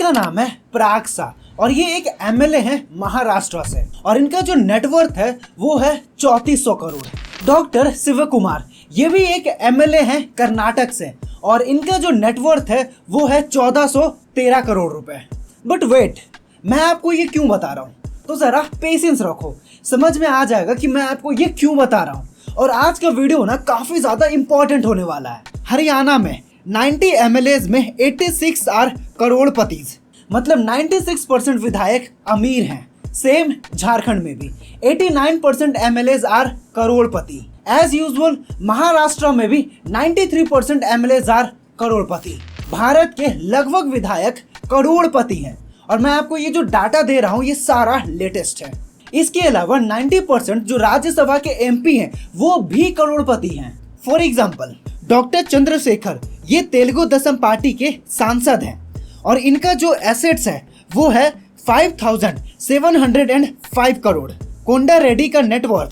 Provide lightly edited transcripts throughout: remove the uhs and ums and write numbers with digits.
इनका नाम है पराग शाह और ये एक एमएलए हैं महाराष्ट्र से और इनका जो नेटवर्थ है वो है 3400 करोड़। डॉक्टर शिव कुमार ये भी एक एमएलए हैं कर्नाटक से और इनका जो नेटवर्थ है वो है 1413 करोड़ रुपए। बट वेट, मैं आपको ये क्यों बता रहा हूँ, तो जरा पेशेंस रखो, समझ में आ जाएगा कि मैं आपको ये क्यों बता रहा हूँ। और आज का वीडियो ना काफी ज्यादा इंपॉर्टेंट होने वाला है। हरियाणा में 90 एमएलएज में 86 आर करोड़पतिज, मतलब 96% विधायक अमीर हैं। सेम झारखंड में भी 89% एमएलएज आर करोड़पति। एज यूजुअल महाराष्ट्र में भी 93% एमएलएज आर करोड़पति। भारत के लगभग विधायक करोड़पति हैं और मैं आपको ये जो डाटा दे रहा हूँ ये सारा लेटेस्ट है। इसके अलावा 90% जो राज्यसभा के एमपी हैं वो भी करोड़पति हैं। फॉर एग्जाम्पल डॉक्टर चंद्रशेखर ये तेलुगु देशम पार्टी के सांसद हैं और इनका जो एसेट्स है वो है 5705 करोड़। कोंडा रेड्डी का नेटवर्थ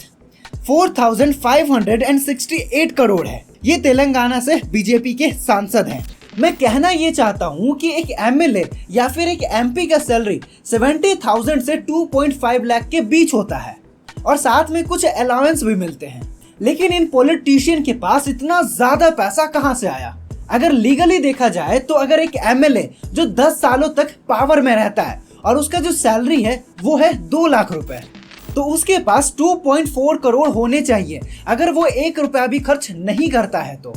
4568 करोड़ है। ये तेलंगाना से बीजेपी के सांसद हैं। मैं कहना ये चाहता हूँ कि एक एमएलए या फिर एक एमपी का सैलरी 70,000 से 2.5 लाख के बीच होता है और साथ में कुछ अलाउंस भी मिलते हैं। लेकिन इन पॉलिटिशियन के पास इतना ज्यादा पैसा कहाँ से आया? अगर लीगली देखा जाए तो अगर एक एमएलए जो 10 सालों तक पावर में रहता है और उसका जो सैलरी है वो है 2 लाख रुपए, तो उसके पास 2.4 करोड़ होने चाहिए अगर वो 1 रुपया भी खर्च नहीं करता है तो।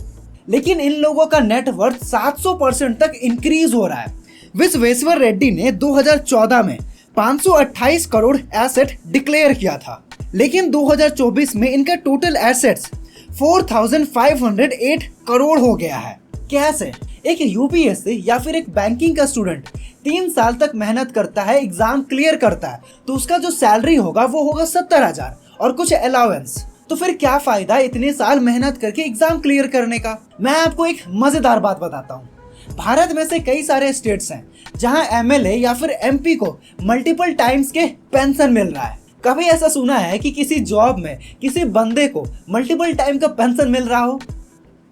लेकिन इन लोगों का नेटवर्थ 700% तक इंक्रीज हो रहा है। विश्वेश्वर रेड्डी ने 2014 में 528 करोड़ एसेट डिक्लेयर किया था, लेकिन 2024 में इनका टोटल एसेट्स 4508 करोड़ हो गया है। कैसे? एक यूपीएससी या फिर एक बैंकिंग का स्टूडेंट 3 साल तक मेहनत करता है, एग्जाम क्लियर करता है, तो उसका जो सैलरी होगा वो होगा 70,000 और कुछ अलाउंस। तो फिर क्या फायदा इतने साल मेहनत करके एग्जाम क्लियर करने का? मैं आपको एक मजेदार बात बताता हूँ। भारत में से कई सारे स्टेट्स हैं जहां एमएलए या फिर एमपी को मल्टीपल टाइम्स के पेंशन मिल रहा है। कभी ऐसा सुना है कि किसी जॉब में किसी बंदे को मल्टीपल टाइम का पेंशन मिल रहा हो?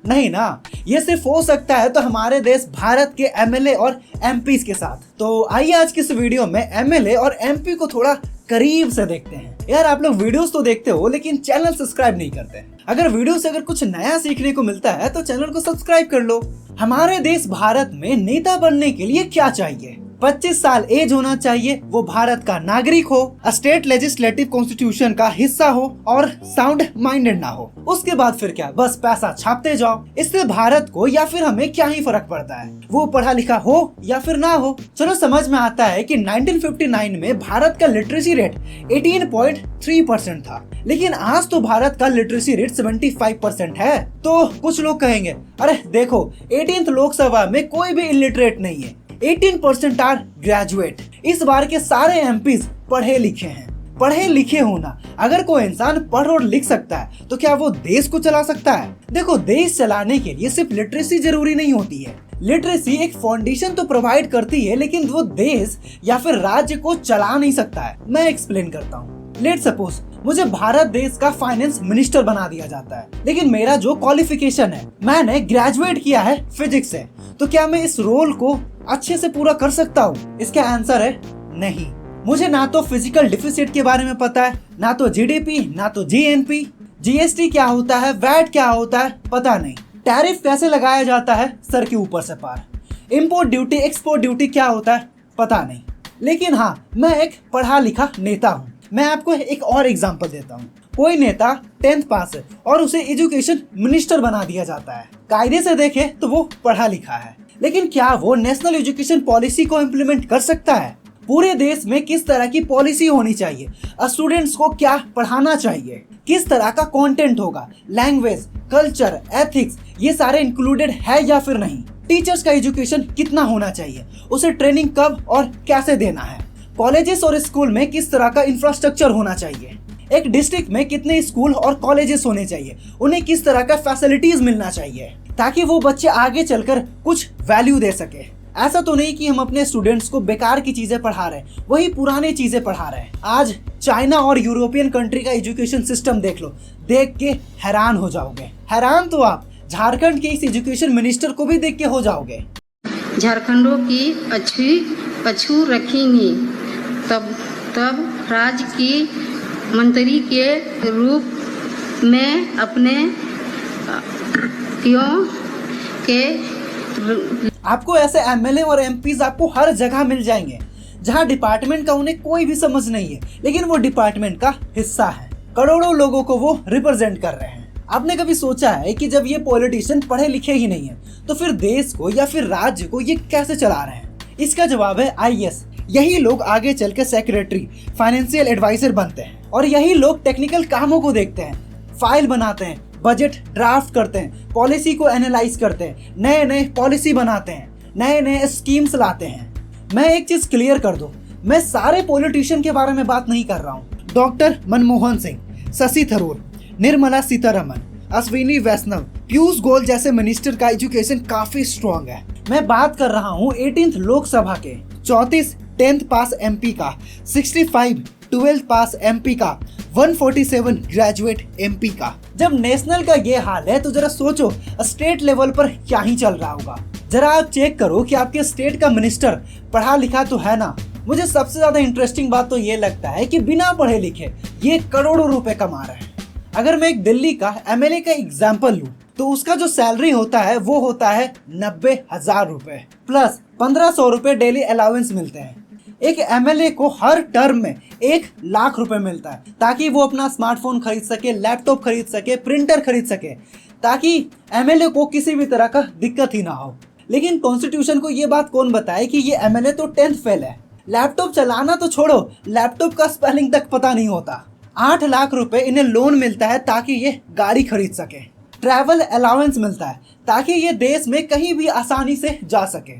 नहीं ना, ये सिर्फ हो सकता है तो हमारे देश भारत के एमएलए और एमपीज के साथ। तो आइए आज की इस वीडियो में एमएलए और एमपी को थोड़ा करीब से देखते हैं। यार आप लोग वीडियोस तो देखते हो लेकिन चैनल सब्सक्राइब नहीं करते। अगर वीडियो से अगर कुछ नया सीखने को मिलता है तो चैनल को सब्सक्राइब कर लो। हमारे देश भारत में नेता बनने के लिए क्या चाहिए? 25 साल एज होना चाहिए, वो भारत का नागरिक हो, स्टेट लेजिस्लेटिव कॉन्स्टिट्यूशन का हिस्सा हो और साउंड माइंडेड ना हो। उसके बाद फिर क्या, बस पैसा छापते जाओ। इससे भारत को या फिर हमें क्या ही फर्क पड़ता है, वो पढ़ा लिखा हो या फिर ना हो। चलो समझ में आता है कि 1959 में भारत का लिटरेसी रेट 18.3% था, लेकिन आज तो भारत का लिटरेसी रेट 75% है। तो कुछ लोग कहेंगे अरे देखो 18th लोकसभा में कोई भी इलिटरेट नहीं है, 18% आर ग्रेजुएट। इस बार के सारे एमपीज पढ़े लिखे हैं। पढ़े लिखे होना, अगर कोई इंसान पढ़ और लिख सकता है तो क्या वो देश को चला सकता है? देखो देश चलाने के लिए सिर्फ लिटरेसी जरूरी नहीं होती है। लिटरेसी एक फाउंडेशन तो प्रोवाइड करती है, लेकिन वो देश या फिर राज्य को चला नहीं सकता है। मैं एक्सप्लेन करता हूँ। लेट सपोज मुझे भारत देश का फाइनेंस मिनिस्टर बना दिया जाता है, लेकिन मेरा जो क्वालिफिकेशन है, मैंने ग्रेजुएट किया है फिजिक्स से, तो क्या मैं इस रोल को अच्छे से पूरा कर सकता हूँ? इसका आंसर है नहीं। मुझे ना तो फिजिकल डिफिसिट के बारे में पता है, ना तो जीडीपी, ना तो जीएनपी, जीएसटी क्या होता है, वैट क्या होता है पता नहीं, टैरिफ कैसे लगाया जाता है सर के ऊपर से पार, इम्पोर्ट ड्यूटी एक्सपोर्ट ड्यूटी क्या होता है पता नहीं। लेकिन हाँ, मैं एक पढ़ा लिखा नेता हूँ। मैं आपको एक और एग्जांपल देता हूँ। कोई नेता 10th पास है और उसे एजुकेशन मिनिस्टर बना दिया जाता है। कायदे से देखे तो वो पढ़ा लिखा है, लेकिन क्या वो नेशनल एजुकेशन पॉलिसी को इम्प्लीमेंट कर सकता है? पूरे देश में किस तरह की पॉलिसी होनी चाहिए, स्टूडेंट्स को क्या पढ़ाना चाहिए, किस तरह का कंटेंट होगा, लैंग्वेज, कल्चर, एथिक्स, ये सारे इंक्लूडेड है या फिर नहीं? टीचर्स का एजुकेशन कितना होना चाहिए, उसे ट्रेनिंग कब और कैसे देना है, कॉलेजेस और स्कूल में किस तरह का इंफ्रास्ट्रक्चर होना चाहिए, एक डिस्ट्रिक्ट में कितने स्कूल और कॉलेजेस होने चाहिए, उन्हें किस तरह का फैसिलिटीज मिलना चाहिए ताकि वो बच्चे आगे चलकर कुछ वैल्यू दे सके। ऐसा तो नहीं कि हम अपने स्टूडेंट्स को बेकार की चीजें पढ़ा रहे हैं, वही पुरानी चीजें पढ़ा रहे हैं। आज चाइना और यूरोपियन कंट्री का एजुकेशन सिस्टम देख लो, देख के हैरान हो जाओगे। हैरान तो आप झारखंड के इस एजुकेशन मिनिस्टर को भी देख के हो जाओगे। झारखंडों की अच्छी पछू रखेंगी, तब राज्य की मंत्री के रूप में अपने क्यों के। आपको ऐसे एमएलए और एमपीज आपको हर जगह मिल जाएंगे जहां डिपार्टमेंट का उन्हें कोई भी समझ नहीं है, लेकिन वो डिपार्टमेंट का हिस्सा है। करोड़ों लोगों को वो रिप्रेजेंट कर रहे हैं। आपने कभी सोचा है कि जब ये पॉलिटिशियन पढ़े लिखे ही नहीं है तो फिर देश को या फिर राज्य को ये कैसे चला रहे हैं? इसका जवाब है आईएएस। यही लोग आगे चल के सेक्रेटरी, फाइनेंशियल एडवाइजर बनते हैं और यही लोग टेक्निकल कामों को देखते हैं, फाइल बनाते हैं, बजट ड्राफ्ट करते हैं, पॉलिसी को एनालाइज करते हैं, नए नए पॉलिसी बनाते हैं, नए नए स्कीम्स लाते हैं। मैं एक चीज क्लियर कर दूं, मैं सारे पॉलिटिशियन के बारे में बात नहीं कर रहा हूं। डॉक्टर मनमोहन सिंह, शशि थरूर, निर्मला सीतारमण, अश्विनी वैष्णव, पीयूष गोयल जैसे मिनिस्टर का एजुकेशन काफी स्ट्रॉन्ग है। मैं बात कर रहा हूँ 18th लोकसभा के 34 10th पास एमपी का, 65 12th पास एमपी का, 147 ग्रेजुएट एमपी का। जब नेशनल का ये हाल है तो जरा सोचो स्टेट लेवल पर क्या ही चल रहा होगा। जरा आप चेक करो कि आपके स्टेट का मिनिस्टर पढ़ा लिखा तो है ना। मुझे सबसे ज्यादा इंटरेस्टिंग बात तो ये लगता है कि बिना पढ़े लिखे ये करोड़ों रुपए कमा रहे हैं। अगर मैं एक दिल्ली का एमएलए का एग्जाम्पल लूं तो उसका जो सैलरी होता है वो होता है 90,000 रुपए प्लस 1500 रुपए डेली अलाउंस मिलते हैं। एक एमएलए को हर टर्म में 1,00,000 रुपए मिलता है ताकि वो अपना स्मार्टफोन खरीद सके, लैपटॉप खरीद सके, प्रिंटर खरीद सके, ताकि एमएलए को किसी भी तरह का दिक्कत ही ना हो। लेकिन कॉन्स्टिट्यूशन को ये बात कौन बताए कि ये एमएलए तो 10th फेल है, लैपटॉप चलाना तो छोड़ो, लैपटॉप का स्पेलिंग तक पता नहीं होता। 8,00,000 रुपए इन्हें लोन मिलता है ताकि ये गाड़ी खरीद सके, ट्रैवल अलाउंस मिलता है ताकि ये देश में कहीं भी आसानी से जा सके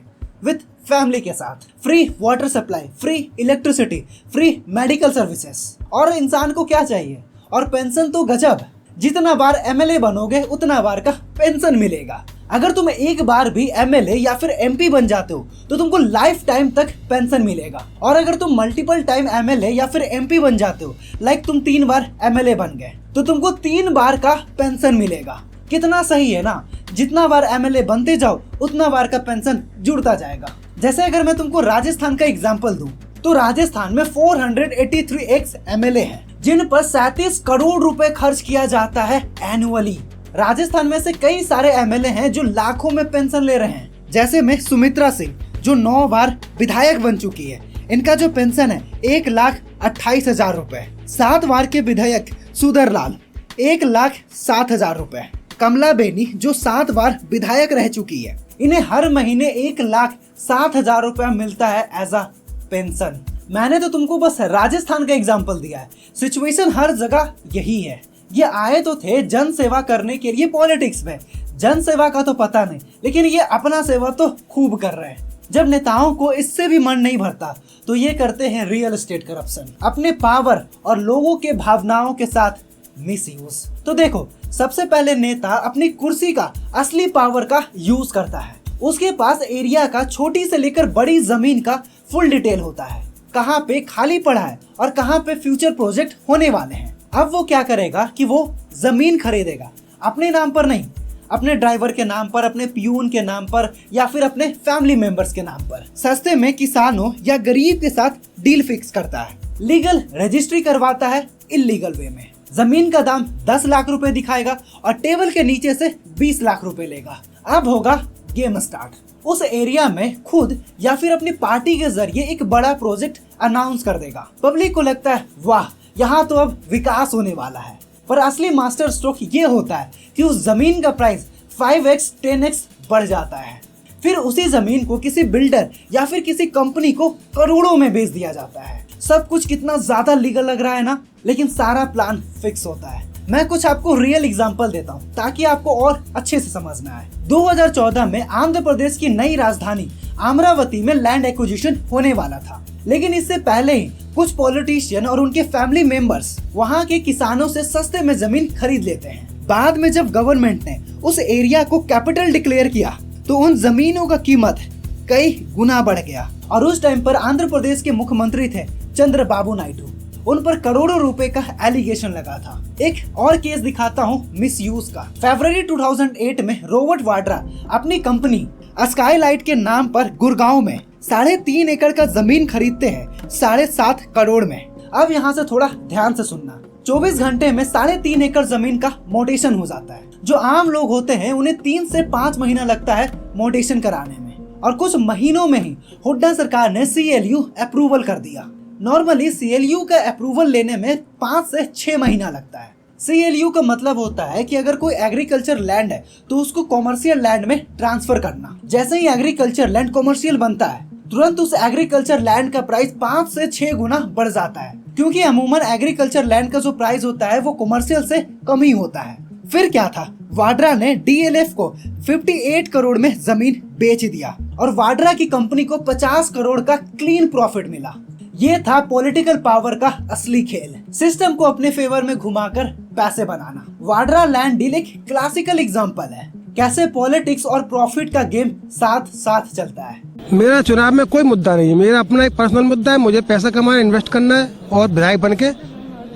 विथ फैमिली के साथ, free water supply, free electricity, free medical services. और इंसान को क्या चाहिए? और पेंशन तो गजब, जितना बार एमएलए बनोगे उतना बार का पेंशन मिलेगा। अगर तुम एक बार भी एमएलए या फिर एमपी बन जाते हो तो तुमको लाइफ टाइम तक पेंशन मिलेगा। और अगर तुम मल्टीपल टाइम एमएलए या फिर एमपी बन जाते हो, लाइक तुम 3 बार एमएलए बन गए, तो तुमको 3 बार का पेंशन मिलेगा। कितना सही है ना? जितना बार एमएलए बनते जाओ उतना बार का पेंशन जुड़ता जाएगा। जैसे अगर मैं तुमको राजस्थान का एग्जाम्पल दूं तो राजस्थान में 483 एक्स एमएलए हैं जिन पर 37 करोड़ रुपए खर्च किया जाता है एनुअली। राजस्थान में से कई सारे एमएलए हैं जो लाखों में पेंशन ले रहे हैं। जैसे में सुमित्रा सिंह जो 9 बार विधायक बन चुकी है, इनका जो पेंशन है 1,28,000 रुपए। 7 बार के विधायक सुधरलाल 1,07,000 रुपए। कमला बेनी जो 7 बार विधायक रह चुकी है, इन्हें हर महीने 1,07,000 रुपया मिलता है एज अ पेंशन। मैंने तो तुमको बस राजस्थान का एग्जाम्पल दिया है, सिचुएशन हर जगह यही है। ये आए तो थे जन सेवा करने के लिए पॉलिटिक्स में, जन सेवा का तो पता नहीं, लेकिन ये अपना सेवा तो खूब कर रहे हैं। जब नेताओं को इससे भी मन नहीं भरता तो ये करते हैं रियल एस्टेट करप्शन, अपने पावर और लोगों के भावनाओं के साथ मिसयूज। तो देखो, सबसे पहले नेता अपनी कुर्सी का असली पावर का यूज करता है। उसके पास एरिया का छोटी से लेकर बड़ी जमीन का फुल डिटेल होता है, कहाँ पे खाली पड़ा है और कहाँ पे फ्यूचर प्रोजेक्ट होने वाले हैं। अब वो क्या करेगा कि वो जमीन खरीदेगा, अपने नाम पर नहीं, अपने ड्राइवर के नाम पर, अपने पियून के नाम पर या फिर अपने फैमिली मेंबर्स के नाम पर। सस्ते में किसानों या गरीब के साथ डील फिक्स करता है, लीगल रजिस्ट्री करवाता है इलीगल वे में। जमीन का दाम 10 लाख रुपए दिखाएगा और टेबल के नीचे से 20 लाख रुपए लेगा। अब होगा गेम स्टार्ट। उस एरिया में खुद या फिर अपनी पार्टी के जरिए एक बड़ा प्रोजेक्ट अनाउंस कर देगा। पब्लिक को लगता है वाह, यहाँ तो अब विकास होने वाला है। पर असली मास्टर स्ट्रोक ये होता है कि उस जमीन का प्राइस 5x 10x बढ़ जाता है। फिर उसी जमीन को किसी बिल्डर या फिर किसी कंपनी को करोड़ों में बेच दिया जाता है। सब कुछ कितना ज्यादा लीगल लग रहा है ना, लेकिन सारा प्लान फिक्स होता है। मैं कुछ आपको रियल एग्जांपल देता हूँ ताकि आपको और अच्छे से समझ में आए। 2014 में आंध्र प्रदेश की नई राजधानी अमरावती में लैंड एक्विजिशन होने वाला था, लेकिन इससे पहले ही कुछ पॉलिटिशियन और उनके फैमिली मेंबर्स वहाँ के किसानों से सस्ते में जमीन खरीद लेते हैं। बाद में जब गवर्नमेंट ने उस एरिया को कैपिटल डिक्लेयर किया तो उन जमीनों का कीमत कई गुना बढ़ गया। और उस टाइम पर आंध्र प्रदेश के मुख्यमंत्री थे चंद्रबाबू नायडू। उन पर करोड़ों रुपए का एलिगेशन लगा था। एक और केस दिखाता हूँ मिसयूज का। फरवरी 2008 में रॉबर्ट वाड्रा अपनी कंपनी स्काईलाइट के नाम पर गुड़गांव में 3.5 एकड़ का जमीन खरीदते हैं 7.5 करोड़ में। अब यहाँ से थोड़ा ध्यान से सुनना। 24 घंटे में 3.5 एकड़ जमीन का मोटेशन हो जाता है। जो आम लोग होते हैं उन्हें 3 से 5 महीना लगता है मोटेशन कराने में, और कुछ महीनों में ही हुड्डा सरकार ने CLU अप्रूवल कर दिया। नॉर्मली CLU का अप्रूवल लेने में 5 से 6 महीना लगता है। CLU का मतलब होता है कि अगर कोई एग्रीकल्चर लैंड है तो उसको कॉमर्शियल लैंड में ट्रांसफर करना। जैसे ही एग्रीकल्चर लैंड कॉमर्शियल बनता है, तुरंत उस एग्रीकल्चर लैंड का प्राइस 5 से 6 गुना बढ़ जाता है, क्योंकि अमूमन एग्रीकल्चर लैंड का जो प्राइस होता है वो कॉमर्शियल से कम ही होता है। फिर क्या था, वाड्रा ने DLF को 58 करोड़ में जमीन बेच दिया और वाड्रा की कंपनी को 50 करोड़ का क्लीन प्रॉफिट मिला। ये था पॉलिटिकल पावर का असली खेल, सिस्टम को अपने फेवर में घुमाकर पैसे बनाना। वाड्रा लैंड डील एक क्लासिकल एग्जांपल है कैसे पॉलिटिक्स और प्रॉफिट का गेम साथ साथ चलता है। मेरा चुनाव में कोई मुद्दा नहीं है, मेरा अपना एक पर्सनल मुद्दा है। मुझे पैसा कमाना, इन्वेस्ट करना है और विधायक बन के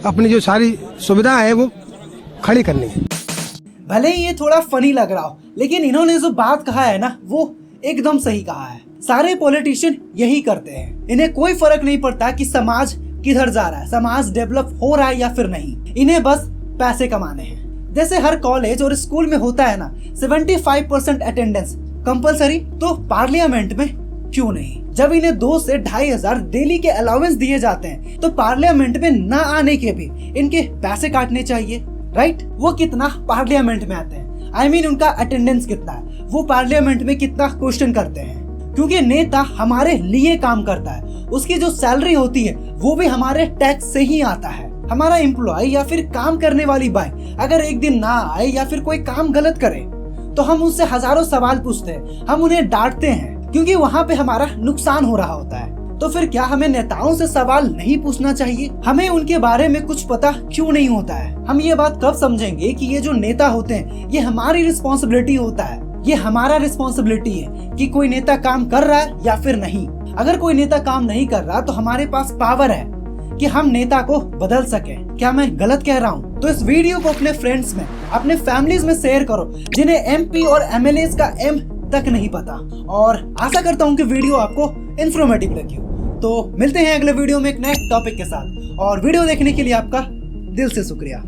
अपनी जो सारी सुविधा है वो खड़ी करनी है। भले ही ये थोड़ा फनी लग रहा हो, लेकिन इन्होंने जो बात कहा है ना वो एकदम सही कहा है। सारे पॉलिटिशियन यही करते हैं। इन्हें कोई फर्क नहीं पड़ता कि समाज किधर जा रहा है, समाज डेवलप हो रहा है या फिर नहीं। इन्हें बस पैसे कमाने हैं। जैसे हर कॉलेज और स्कूल में होता है ना 75% अटेंडेंस कंपलसरी, तो पार्लियामेंट में क्यों नहीं? जब इन्हें 2 से 2,500 डेली के अलाउंस दिए जाते हैं तो पार्लियामेंट में ना आने के भी इनके पैसे काटने चाहिए, राइट? वो कितना पार्लियामेंट में आते हैं, I mean उनका अटेंडेंस कितना है, वो पार्लियामेंट में कितना क्वेश्चन करते हैं। क्योंकि नेता हमारे लिए काम करता है, उसकी जो सैलरी होती है वो भी हमारे टैक्स से ही आता है। हमारा एम्प्लॉय या फिर काम करने वाली बाई अगर एक दिन ना आए या फिर कोई काम गलत करे तो हम उससे हजारों सवाल पूछते हैं, हम उन्हें डांटते हैं, क्योंकि वहाँ पे हमारा नुकसान हो रहा होता है। तो फिर क्या हमें नेताओं से सवाल नहीं पूछना चाहिए? हमें उनके बारे में कुछ पता क्यों नहीं होता है? हम ये बात कब समझेंगे कि ये जो नेता होते हैं ये हमारी रिस्पॉन्सिबिलिटी होता है, ये हमारा रिस्पॉन्सिबिलिटी है कि कोई नेता काम कर रहा है या फिर नहीं। अगर कोई नेता काम नहीं कर रहा तो हमारे पास पावर है कि हम नेता को बदल सके। क्या मैं गलत कह रहा हूँ? तो इस वीडियो को अपने फ्रेंड्स में, अपने फैमिलीज में शेयर करो जिन्हें MP और MLAs का M तक नहीं पता। और आशा करता हूँ कि वीडियो आपको इंफॉर्मेटिव लगी हो। तो मिलते हैं अगले वीडियो में एक नए टॉपिक के साथ, और वीडियो देखने के लिए आपका दिल से शुक्रिया।